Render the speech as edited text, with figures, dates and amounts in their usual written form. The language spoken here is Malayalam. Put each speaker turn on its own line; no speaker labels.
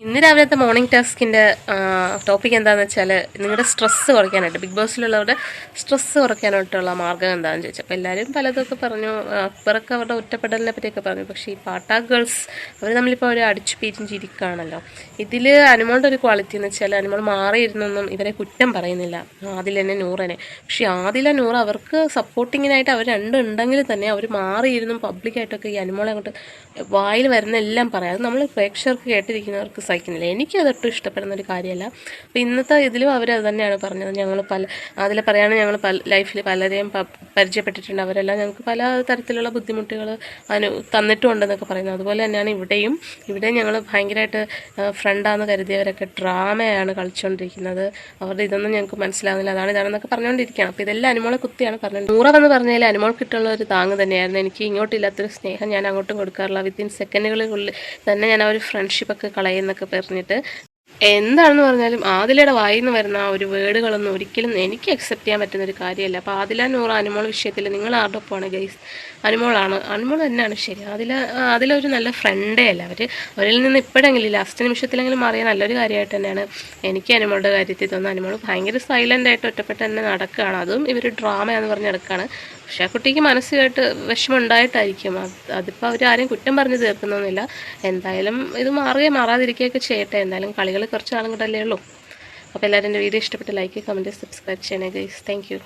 ഇന്ന് രാവിലത്തെ മോർണിംഗ് ടാസ്കിൻ്റെ ടോപ്പിക് എന്താണെന്ന് വെച്ചാൽ നിങ്ങളുടെ സ്ട്രെസ്സ് കുറയ്ക്കാനായിട്ട് ബിഗ് ബോസിലുള്ളവരുടെ സ്ട്രെസ്സ് കുറയ്ക്കാനായിട്ടുള്ള മാർഗ്ഗം എന്താണെന്ന് ചോദിച്ചു. അപ്പോൾ എല്ലാവരും പലതൊക്കെ പറഞ്ഞു. അക്ബറൊക്കെ അവരുടെ ഒറ്റപ്പെടലിനെ പറ്റിയൊക്കെ പറഞ്ഞു. പക്ഷേ ഈ പാട്ടാ ഗേൾസ് അവർ നമ്മളിപ്പോൾ ഒരു അടിച്ചു പിരിഞ്ഞിരിക്കുകയാണല്ലോ. ഇതിൽ അനുമോളുടെ ഒരു ക്വാളിറ്റി എന്ന് വെച്ചാൽ അനുമോൾ മാറിയിരുന്നൊന്നും ഇവരെ കുറ്റം പറയുന്നില്ല, ആദിലെന്നെ നൂറനെ. പക്ഷേ ആദില നൂറ് അവർക്ക് സപ്പോർട്ടിങ്ങിനായിട്ട് അവർ രണ്ടും ഉണ്ടെങ്കിൽ തന്നെ അവർ മാറിയിരുന്നും പബ്ലിക്കായിട്ടൊക്കെ ഈ അനുമോളെ അങ്ങോട്ട് വായിൽ വരുന്ന എല്ലാം പറയാം. അത് നമ്മൾ പ്രേക്ഷകർക്ക് കേട്ടിരിക്കുന്നവർക്ക് സഹിക്കുന്നില്ല. എനിക്കതൊട്ടും ഇഷ്ടപ്പെടുന്ന ഒരു കാര്യമല്ല. അപ്പോൾ ഇന്നത്തെ ഇതിലും അവരത് തന്നെയാണ് പറഞ്ഞത്. ഞങ്ങൾ അതിൽ പറയുകയാണെങ്കിൽ ഞങ്ങൾ ലൈഫിൽ പലരെയും പരിചയപ്പെട്ടിട്ടുണ്ട്, അവരെല്ലാം ഞങ്ങൾക്ക് പല തരത്തിലുള്ള ബുദ്ധിമുട്ടുകൾ തന്നിട്ടുണ്ടെന്നൊക്കെ പറയുന്നത്. അതുപോലെ തന്നെയാണ് ഇവിടെ ഞങ്ങൾ ഭയങ്കരമായിട്ട് ഫ്രണ്ടാന്ന് കരുതിയവരൊക്കെ ഡ്രാമയാണ് കളിച്ചുകൊണ്ടിരിക്കുന്നത്. അവരുടെ ഇതൊന്നും ഞങ്ങൾക്ക് മനസ്സിലാകുന്നില്ല, ഇതാണെന്നൊക്കെ പറഞ്ഞുകൊണ്ടിരിക്കുകയാണ്. അപ്പോൾ ഇതെല്ലാം അനുമോളെ കുത്തിയാണ് പറഞ്ഞത്. നൂറെന്ന് പറഞ്ഞാൽ അനുമോൾക്കിട്ടുള്ള ഒരു താങ്ങ് തന്നെയായിരുന്നു. എനിക്ക് ഇങ്ങോട്ടില്ലാത്തൊരു സ്നേഹം ഞാൻ അങ്ങോട്ടും കൊടുക്കാറില്ല. വിത്തിൻ സെക്കൻഡുകളിൽ തന്നെ ഞാൻ ആ ഒരു ഫ്രണ്ട്ഷിപ്പൊക്കെ കളയുന്നൊക്കെ പറഞ്ഞിട്ട് എന്താണെന്ന് പറഞ്ഞാലും ആദിലയുടെ വായിൽ നിന്ന് വരുന്ന ആ ഒരു വേർഡുകളൊന്നും ഒരിക്കലും എനിക്ക് അക്സെപ്റ്റ് ചെയ്യാൻ പറ്റുന്ന ഒരു കാര്യമല്ല. അപ്പോൾ ആദില നൂറ് അനുമോൾ വിഷയത്തിൽ നിങ്ങൾ ആരുടെ ഒപ്പമാണ് ഗൈസ്? അനുമോൾ തന്നെയാണ് ശരി. അതിലൊരു നല്ല ഫ്രണ്ടേ അല്ല. അവരിൽ നിന്ന് ഇപ്പോഴെങ്കിലും ലാസ്റ്റ് നിമിഷത്തിലെങ്കിലും മാറിയ നല്ലൊരു കാര്യമായിട്ട് തന്നെയാണ് എനിക്ക് അനുമോളുടെ കാര്യത്തിൽ തോന്നുന്നത്. അനുമോൾ ഭയങ്കര സൈലൻ്റായിട്ട് ഒറ്റപ്പെട്ട് തന്നെ നടക്കുകയാണ്. അതും ഇവർ ഡ്രാമയാണെന്ന് പറഞ്ഞ് നടക്കുകയാണ്. പക്ഷേ ആ കുട്ടിക്ക് മനസ്സിലായിട്ട് വിഷമം ഉണ്ടായിട്ടായിരിക്കും. അതിപ്പോൾ അവരാരെയും കുറ്റം പറഞ്ഞ് തീർക്കുന്നൊന്നുമില്ല. എന്തായാലും ഇത് മാറാതിരിക്കുകയൊക്കെ ചെയ്യട്ടെ. എന്തായാലും കളികൾ കുറച്ച് നാളും കൂടെ അല്ലേ ഉള്ളൂ. അപ്പോൾ എല്ലാവരും എൻ്റെ വീഡിയോ ഇഷ്ടപ്പെട്ട് ലൈക്ക്, കമൻറ്റ്, സബ്സ്ക്രൈബ് ചെയ്യണേ ഗൈസ്. Thank you.